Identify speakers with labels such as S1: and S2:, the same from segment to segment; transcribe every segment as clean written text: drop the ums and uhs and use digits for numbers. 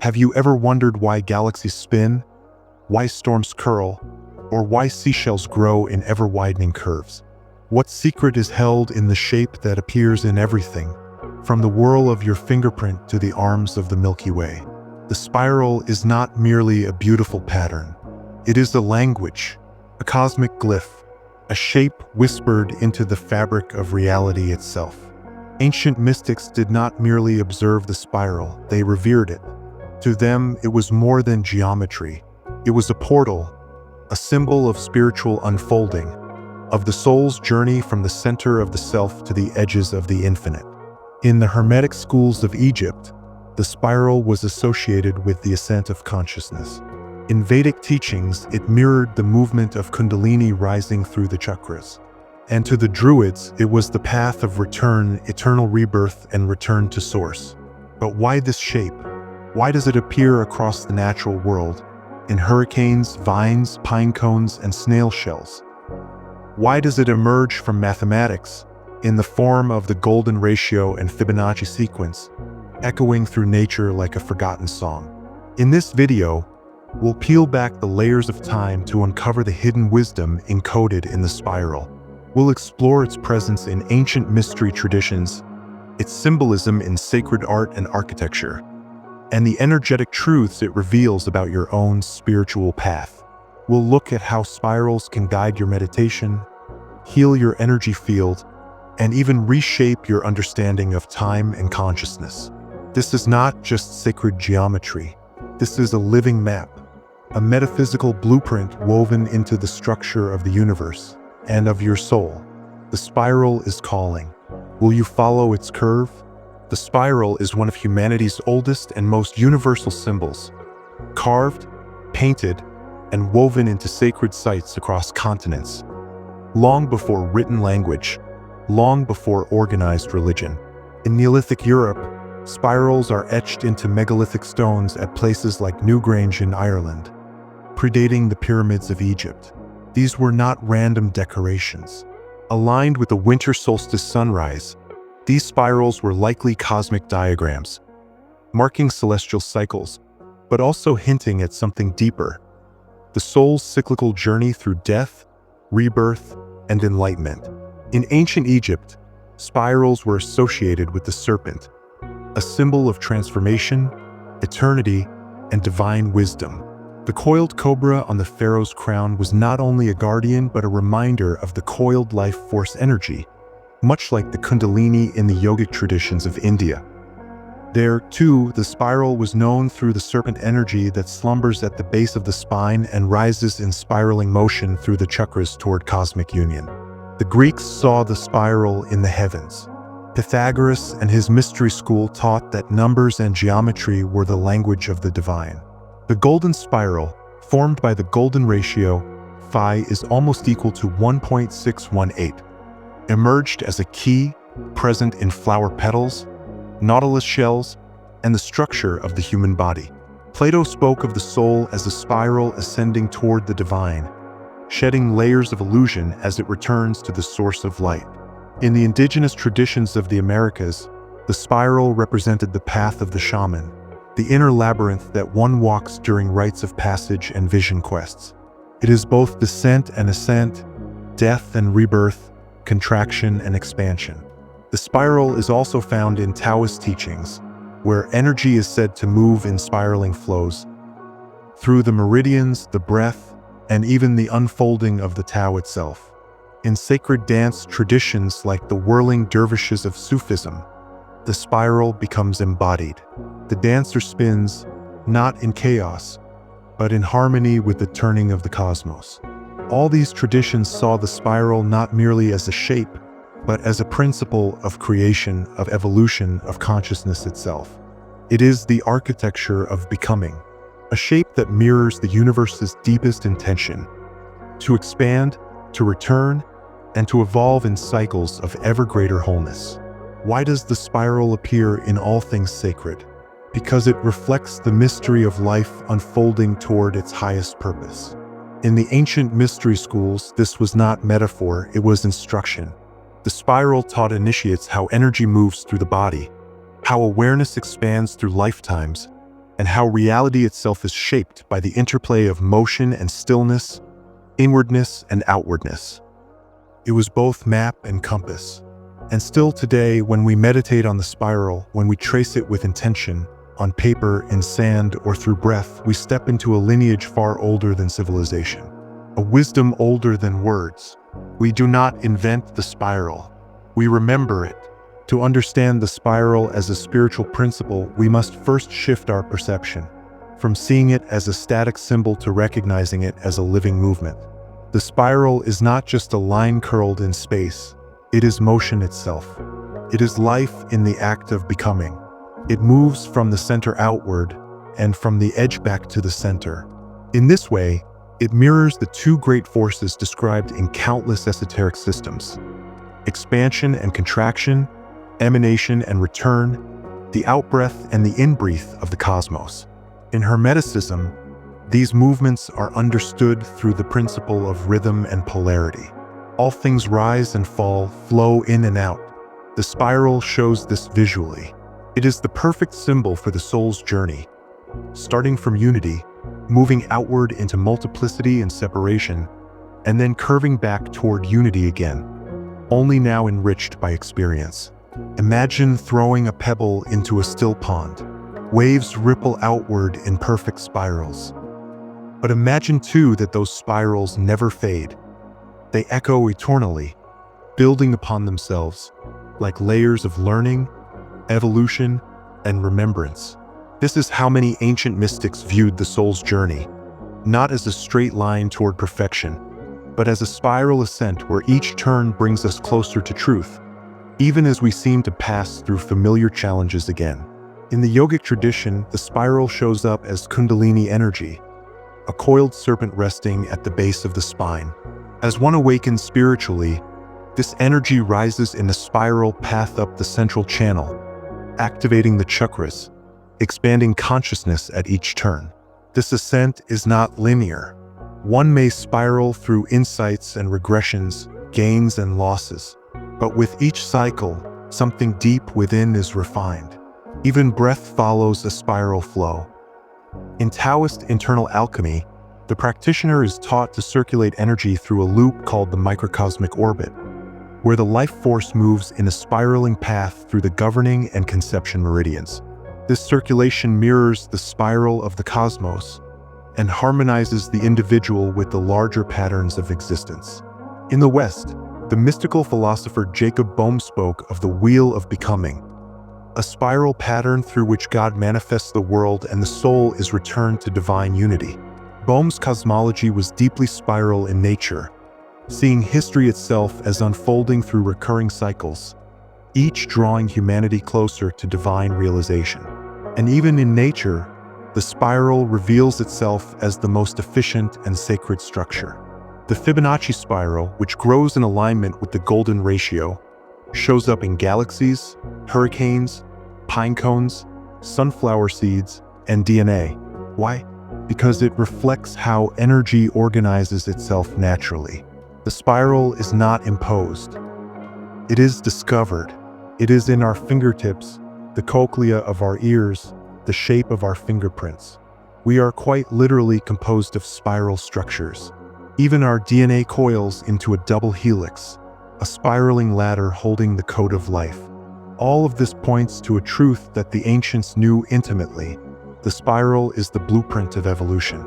S1: Have you ever wondered why galaxies spin, why storms curl, or why seashells grow in ever-widening curves? What secret is held in the shape that appears in everything, from the whirl of your fingerprint to the arms of the Milky Way? The spiral is not merely a beautiful pattern. It is a language, a cosmic glyph, a shape whispered into the fabric of reality itself. Ancient mystics did not merely observe the spiral, they revered it. To them, it was more than geometry. It was a portal, a symbol of spiritual unfolding, of the soul's journey from the center of the self to the edges of the infinite. In the Hermetic schools of Egypt, the spiral was associated with the ascent of consciousness. In Vedic teachings, it mirrored the movement of Kundalini rising through the chakras. And to the Druids, it was the path of return, eternal rebirth, and return to source. But why this shape? Why does it appear across the natural world, in hurricanes, vines, pine cones, and snail shells? Why does it emerge from mathematics, in the form of the golden ratio and Fibonacci sequence, echoing through nature like a forgotten song? In this video, we'll peel back the layers of time to uncover the hidden wisdom encoded in the spiral. We'll explore its presence in ancient mystery traditions, its symbolism in sacred art and architecture, and the energetic truths it reveals about your own spiritual path. We'll look at how spirals can guide your meditation, heal your energy field, and even reshape your understanding of time and consciousness. This is not just sacred geometry. This is a living map, a metaphysical blueprint woven into the structure of the universe and of your soul. The spiral is calling. Will you follow its curve? The spiral is one of humanity's oldest and most universal symbols, carved, painted, and woven into sacred sites across continents. Long before written language, long before organized religion. In Neolithic Europe, spirals are etched into megalithic stones at places like Newgrange in Ireland, predating the pyramids of Egypt. These were not random decorations. Aligned with the winter solstice sunrise, these spirals were likely cosmic diagrams, marking celestial cycles, but also hinting at something deeper: the soul's cyclical journey through death, rebirth, and enlightenment. In ancient Egypt, spirals were associated with the serpent, a symbol of transformation, eternity, and divine wisdom. The coiled cobra on the pharaoh's crown was not only a guardian but a reminder of the coiled life force energy, much like the Kundalini in the yogic traditions of India. There, too, the spiral was known through the serpent energy that slumbers at the base of the spine and rises in spiraling motion through the chakras toward cosmic union. The Greeks saw the spiral in the heavens. Pythagoras and his mystery school taught that numbers and geometry were the language of the divine. The golden spiral, formed by the golden ratio, phi is almost equal to 1.618, emerged as a key present in flower petals, nautilus shells, and the structure of the human body. Plato spoke of the soul as a spiral ascending toward the divine, shedding layers of illusion as it returns to the source of light. In the indigenous traditions of the Americas, the spiral represented the path of the shaman, the inner labyrinth that one walks during rites of passage and vision quests. It is both descent and ascent, death and rebirth, contraction and expansion. The spiral is also found in Taoist teachings, where energy is said to move in spiraling flows through the meridians, the breath, and even the unfolding of the Tao itself. In sacred dance traditions like the whirling dervishes of Sufism, the spiral becomes embodied. The dancer spins, not in chaos, but in harmony with the turning of the cosmos. All these traditions saw the spiral not merely as a shape, but as a principle of creation, of evolution, of consciousness itself. It is the architecture of becoming, a shape that mirrors the universe's deepest intention: to expand, to return, and to evolve in cycles of ever greater wholeness. Why does the spiral appear in all things sacred? Because it reflects the mystery of life unfolding toward its highest purpose. In the ancient mystery schools, this was not metaphor, it was instruction. The spiral taught initiates how energy moves through the body, how awareness expands through lifetimes, and how reality itself is shaped by the interplay of motion and stillness, inwardness and outwardness. It was both map and compass. And still today, when we meditate on the spiral, when we trace it with intention, on paper, in sand, or through breath, we step into a lineage far older than civilization, a wisdom older than words. We do not invent the spiral. We remember it. To understand the spiral as a spiritual principle, we must first shift our perception, from seeing it as a static symbol to recognizing it as a living movement. The spiral is not just a line curled in space. It is motion itself. It is life in the act of becoming. It moves from the center outward and from the edge back to the center. In this way, it mirrors the two great forces described in countless esoteric systems: expansion and contraction, emanation and return, the outbreath and the inbreath of the cosmos. In Hermeticism, these movements are understood through the principle of rhythm and polarity. All things rise and fall, flow in and out. The spiral shows this visually. It is the perfect symbol for the soul's journey, starting from unity, moving outward into multiplicity and separation, and then curving back toward unity again, only now enriched by experience. Imagine throwing a pebble into a still pond. Waves ripple outward in perfect spirals. But imagine too that those spirals never fade. They echo eternally, building upon themselves, like layers of learning, evolution, and remembrance. This is how many ancient mystics viewed the soul's journey, not as a straight line toward perfection, but as a spiral ascent where each turn brings us closer to truth, even as we seem to pass through familiar challenges again. In the yogic tradition, the spiral shows up as Kundalini energy, a coiled serpent resting at the base of the spine. As one awakens spiritually, this energy rises in a spiral path up the central channel, activating the chakras, expanding consciousness at each turn. This ascent is not linear. One may spiral through insights and regressions, gains and losses, but with each cycle, something deep within is refined. Even breath follows a spiral flow. In Taoist internal alchemy, the practitioner is taught to circulate energy through a loop called the microcosmic orbit, where the life force moves in a spiraling path through the governing and conception meridians. This circulation mirrors the spiral of the cosmos and harmonizes the individual with the larger patterns of existence. In the West, the mystical philosopher Jacob Boehme spoke of the wheel of becoming, a spiral pattern through which God manifests the world and the soul is returned to divine unity. Boehme's cosmology was deeply spiral in nature, seeing history itself as unfolding through recurring cycles, each drawing humanity closer to divine realization. And even in nature, the spiral reveals itself as the most efficient and sacred structure. The Fibonacci spiral, which grows in alignment with the golden ratio, shows up in galaxies, hurricanes, pine cones, sunflower seeds, and DNA. Why? Because it reflects how energy organizes itself naturally. The spiral is not imposed. It is discovered. It is in our fingertips, the cochlea of our ears, the shape of our fingerprints. We are quite literally composed of spiral structures. Even our DNA coils into a double helix, a spiraling ladder holding the code of life. All of this points to a truth that the ancients knew intimately. The spiral is the blueprint of evolution,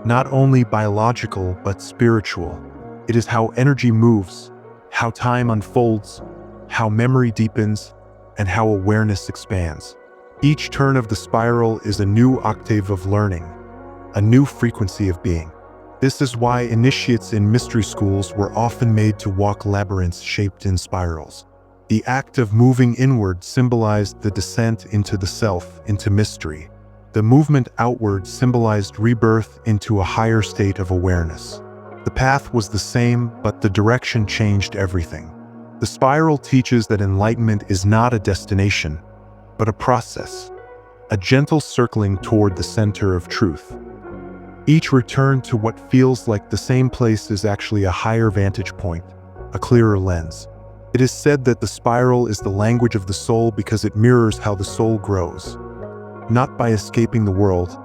S1: not only biological but spiritual. It is how energy moves, how time unfolds, how memory deepens, and how awareness expands. Each turn of the spiral is a new octave of learning, a new frequency of being. This is why initiates in mystery schools were often made to walk labyrinths shaped in spirals. The act of moving inward symbolized the descent into the self, into mystery. The movement outward symbolized rebirth into a higher state of awareness. The path was the same, but the direction changed everything. The spiral teaches that enlightenment is not a destination, but a process, a gentle circling toward the center of truth. Each return to what feels like the same place is actually a higher vantage point, a clearer lens. It is said that the spiral is the language of the soul because it mirrors how the soul grows. not by escaping the world,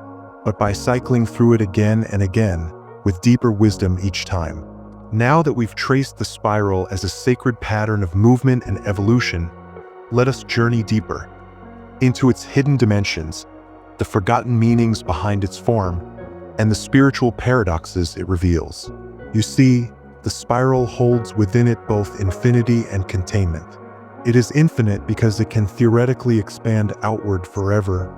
S1: but by cycling through it again and again, with deeper wisdom each time. Now that we've traced the spiral as a sacred pattern of movement and evolution, let us journey deeper into its hidden dimensions, the forgotten meanings behind its form, and the spiritual paradoxes it reveals. You see, the spiral holds within it both infinity and containment. It is infinite because it can theoretically expand outward forever,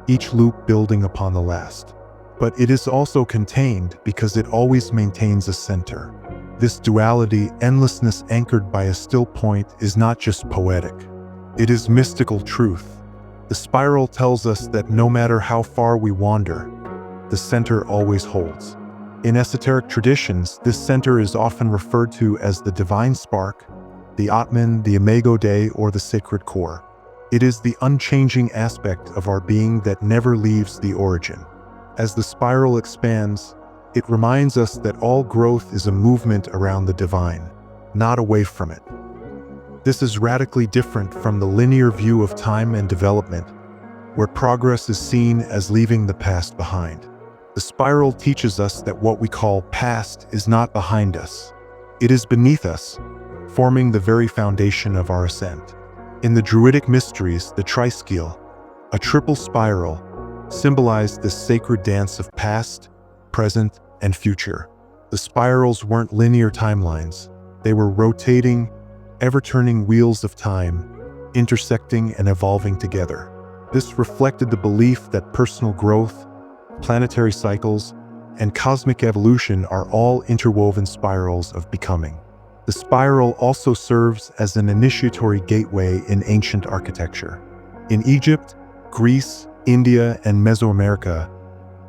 S1: each loop building upon the last. But it is also contained because it always maintains a center. This duality, endlessness anchored by a still point, is not just poetic. It is mystical truth. The spiral tells us that no matter how far we wander, the center always holds. In esoteric traditions, this center is often referred to as the divine spark, the Atman, the Imago Dei, or the sacred core. It is the unchanging aspect of our being that never leaves the origin. As the spiral expands, it reminds us that all growth is a movement around the divine, not away from it. This is radically different from the linear view of time and development, where progress is seen as leaving the past behind. The spiral teaches us that what we call past is not behind us. It is beneath us, forming the very foundation of our ascent. In the Druidic mysteries, the triskele, a triple spiral, symbolized this sacred dance of past, present, and future. The spirals weren't linear timelines. They were rotating, ever-turning wheels of time, intersecting and evolving together. This reflected the belief that personal growth, planetary cycles, and cosmic evolution are all interwoven spirals of becoming. The spiral also serves as an initiatory gateway in ancient architecture. In Egypt, Greece, India, and Mesoamerica,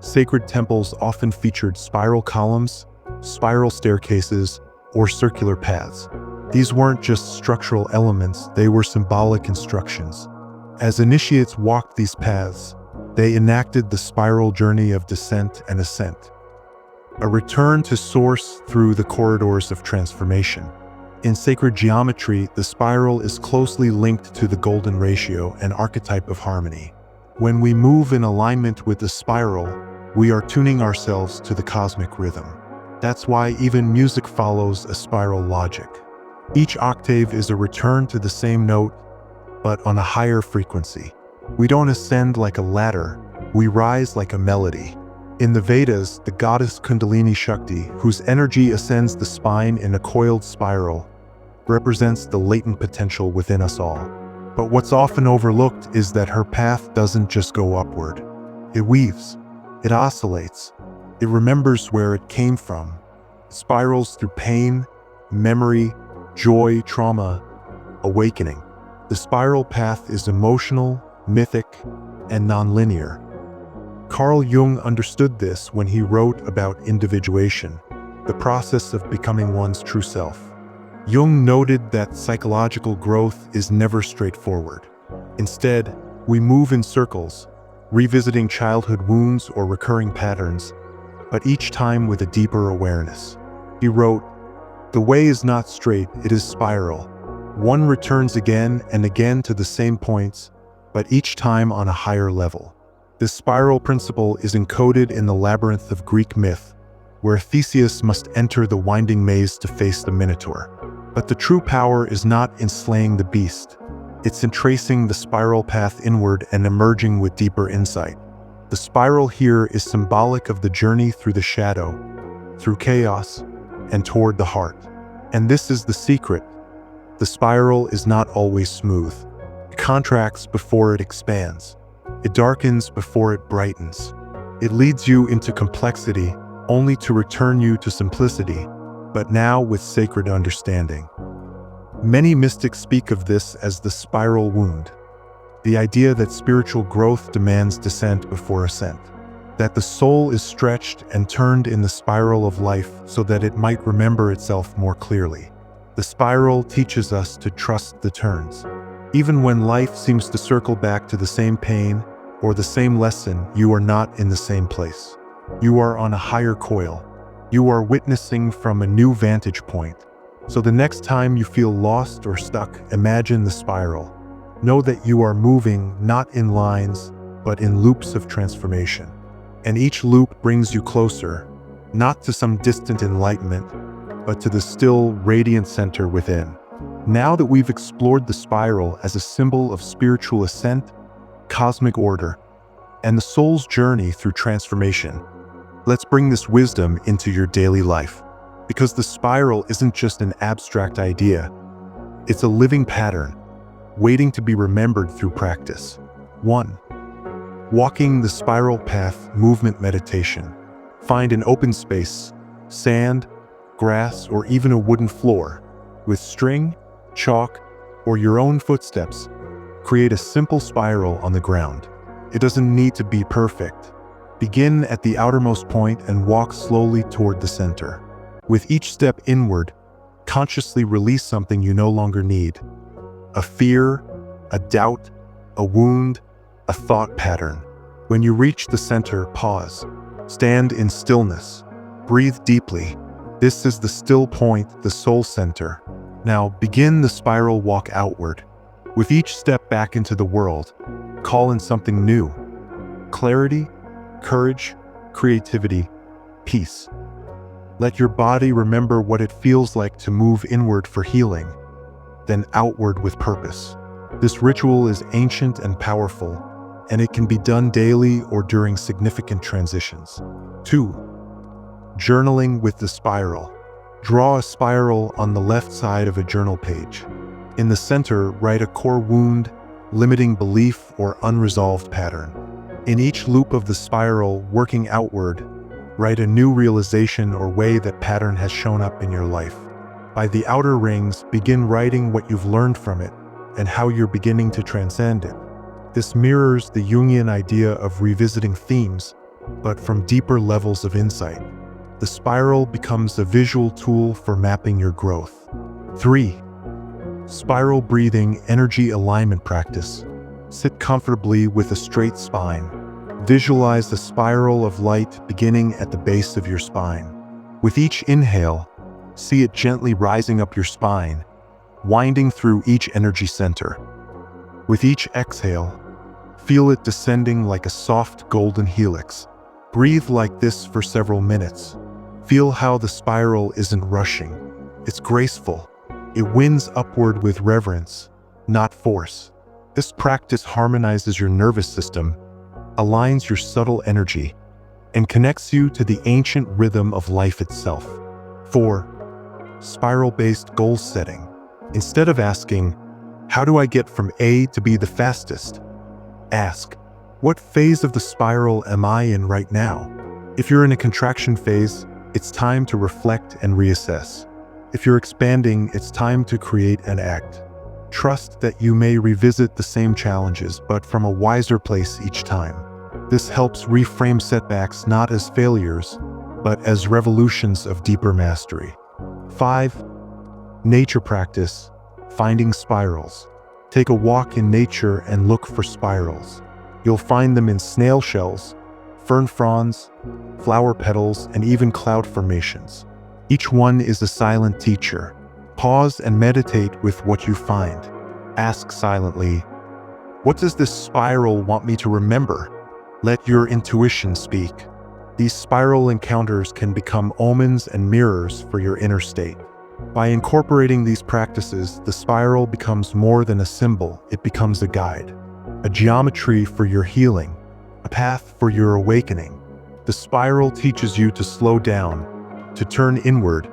S1: sacred temples often featured spiral columns, spiral staircases, or circular paths. These weren't just structural elements, they were symbolic instructions. As initiates walked these paths, they enacted the spiral journey of descent and ascent, a return to source through the corridors of transformation. In sacred geometry, the spiral is closely linked to the golden ratio, an archetype of harmony. When we move in alignment with the spiral, we are tuning ourselves to the cosmic rhythm. That's why even music follows a spiral logic. Each octave is a return to the same note, but on a higher frequency. We don't ascend like a ladder, we rise like a melody. In the Vedas, the goddess Kundalini Shakti, whose energy ascends the spine in a coiled spiral, represents the latent potential within us all. But what's often overlooked is that her path doesn't just go upward. It weaves, it oscillates, it remembers where it came from, it spirals through pain, memory, joy, trauma, awakening. The spiral path is emotional, mythic, and nonlinear. Carl Jung understood this when he wrote about individuation, the process of becoming one's true self. Jung noted that psychological growth is never straightforward. Instead, we move in circles, revisiting childhood wounds or recurring patterns, but each time with a deeper awareness. He wrote, "The way is not straight, it is spiral. One returns again and again to the same points, but each time on a higher level." This spiral principle is encoded in the labyrinth of Greek myth, where Theseus must enter the winding maze to face the Minotaur. But the true power is not in slaying the beast. It's in tracing the spiral path inward and emerging with deeper insight. The spiral here is symbolic of the journey through the shadow, through chaos, and toward the heart. And this is the secret. The spiral is not always smooth. It contracts before it expands. It darkens before it brightens. It leads you into complexity, only to return you to simplicity, but now with sacred understanding. Many mystics speak of this as the spiral wound, the idea that spiritual growth demands descent before ascent, that the soul is stretched and turned in the spiral of life so that it might remember itself more clearly. The spiral teaches us to trust the turns. Even when life seems to circle back to the same pain or the same lesson, you are not in the same place. You are on a higher coil. You are witnessing from a new vantage point. So the next time you feel lost or stuck, imagine the spiral. Know that you are moving not in lines, but in loops of transformation. And each loop brings you closer, not to some distant enlightenment, but to the still, radiant center within. Now that we've explored the spiral as a symbol of spiritual ascent, cosmic order, and the soul's journey through transformation, let's bring this wisdom into your daily life. Because the spiral isn't just an abstract idea, it's a living pattern, waiting to be remembered through practice. 1. Walking the spiral path movement meditation. Find an open space, sand, grass, or even a wooden floor. With string, chalk, or your own footsteps, create a simple spiral on the ground. It doesn't need to be perfect. Begin at the outermost point and walk slowly toward the center. With each step inward, consciously release something you no longer need. A fear, a doubt, a wound, a thought pattern. When you reach the center, pause. Stand in stillness. Breathe deeply. This is the still point, the soul center. Now begin the spiral walk outward. With each step back into the world, call in something new. Clarity, courage, creativity, peace. Let your body remember what it feels like to move inward for healing, then outward with purpose. This ritual is ancient and powerful, and it can be done daily or during significant transitions. 2. Journaling with the spiral. Draw a spiral on the left side of a journal page. In the center, write a core wound, limiting belief, or unresolved pattern. In each loop of the spiral, working outward, write a new realization or way that pattern has shown up in your life. By the outer rings, begin writing what you've learned from it and how you're beginning to transcend it. This mirrors the Jungian idea of revisiting themes, but from deeper levels of insight. The spiral becomes a visual tool for mapping your growth. 3. Spiral breathing energy alignment practice. Sit comfortably with a straight spine. Visualize the spiral of light beginning at the base of your spine. With each inhale, see it gently rising up your spine, winding through each energy center. With each exhale, feel it descending like a soft golden helix. Breathe like this for several minutes. Feel how the spiral isn't rushing. It's graceful. It winds upward with reverence, not force. This practice harmonizes your nervous system, aligns your subtle energy, and connects you to the ancient rhythm of life itself. 4. Spiral-based goal setting. Instead of asking, "How do I get from A to B the fastest?" ask, "What phase of the spiral am I in right now?" If you're in a contraction phase, it's time to reflect and reassess. If you're expanding, it's time to create and act. Trust that you may revisit the same challenges, but from a wiser place each time. This helps reframe setbacks not as failures, but as revolutions of deeper mastery. 5. Nature practice, finding spirals. Take a walk in nature and look for spirals. You'll find them in snail shells, fern fronds, flower petals, and even cloud formations. Each one is a silent teacher. Pause and meditate with what you find. Ask silently, "What does this spiral want me to remember?" Let your intuition speak. These spiral encounters can become omens and mirrors for your inner state. By incorporating these practices, the spiral becomes more than a symbol, it becomes a guide, a geometry for your healing, a path for your awakening. The spiral teaches you to slow down, to turn inward,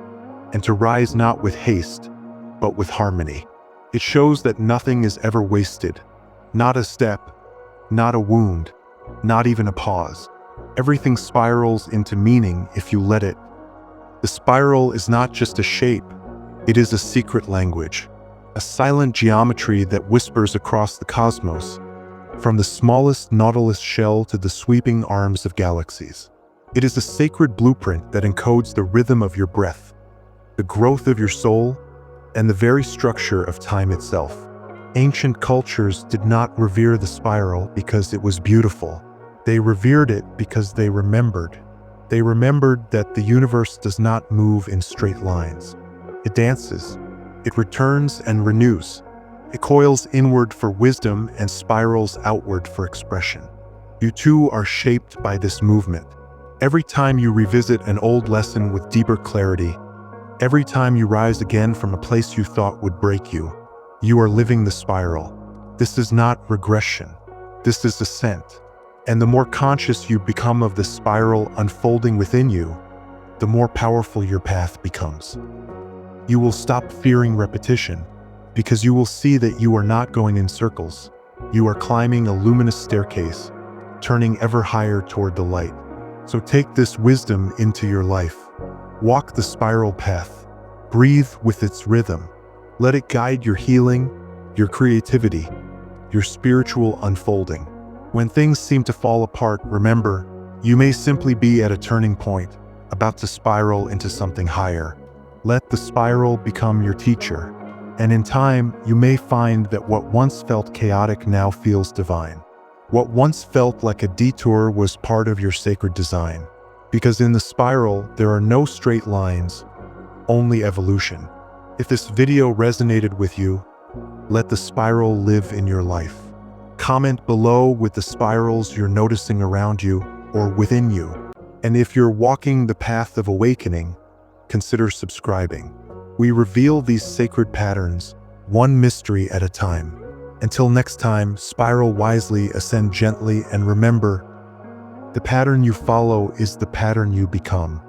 S1: and to rise not with haste, but with harmony. It shows that nothing is ever wasted, not a step, not a wound, not even a pause. Everything spirals into meaning if you let it. The spiral is not just a shape, it is a secret language, a silent geometry that whispers across the cosmos, from the smallest nautilus shell to the sweeping arms of galaxies. It is a sacred blueprint that encodes the rhythm of your breath, the growth of your soul, and the very structure of time itself. Ancient cultures did not revere the spiral because it was beautiful. They revered it because they remembered. They remembered that the universe does not move in straight lines. It dances, it returns and renews. It coils inward for wisdom and spirals outward for expression. You too are shaped by this movement. Every time you revisit an old lesson with deeper clarity, every time you rise again from a place you thought would break you, you are living the spiral. This is not regression. This is ascent. And the more conscious you become of the spiral unfolding within you, the more powerful your path becomes. You will stop fearing repetition because you will see that you are not going in circles. You are climbing a luminous staircase, turning ever higher toward the light. So take this wisdom into your life. Walk the spiral path. Breathe with its rhythm. Let it guide your healing, your creativity, your spiritual unfolding. When things seem to fall apart, remember, you may simply be at a turning point, about to spiral into something higher. Let the spiral become your teacher, and in time, you may find that what once felt chaotic now feels divine. What once felt like a detour was part of your sacred design. Because in the spiral, there are no straight lines, only evolution. If this video resonated with you, let the spiral live in your life. Comment below with the spirals you're noticing around you or within you. And if you're walking the path of awakening, consider subscribing. We reveal these sacred patterns, one mystery at a time. Until next time, spiral wisely, ascend gently, and remember, the pattern you follow is the pattern you become.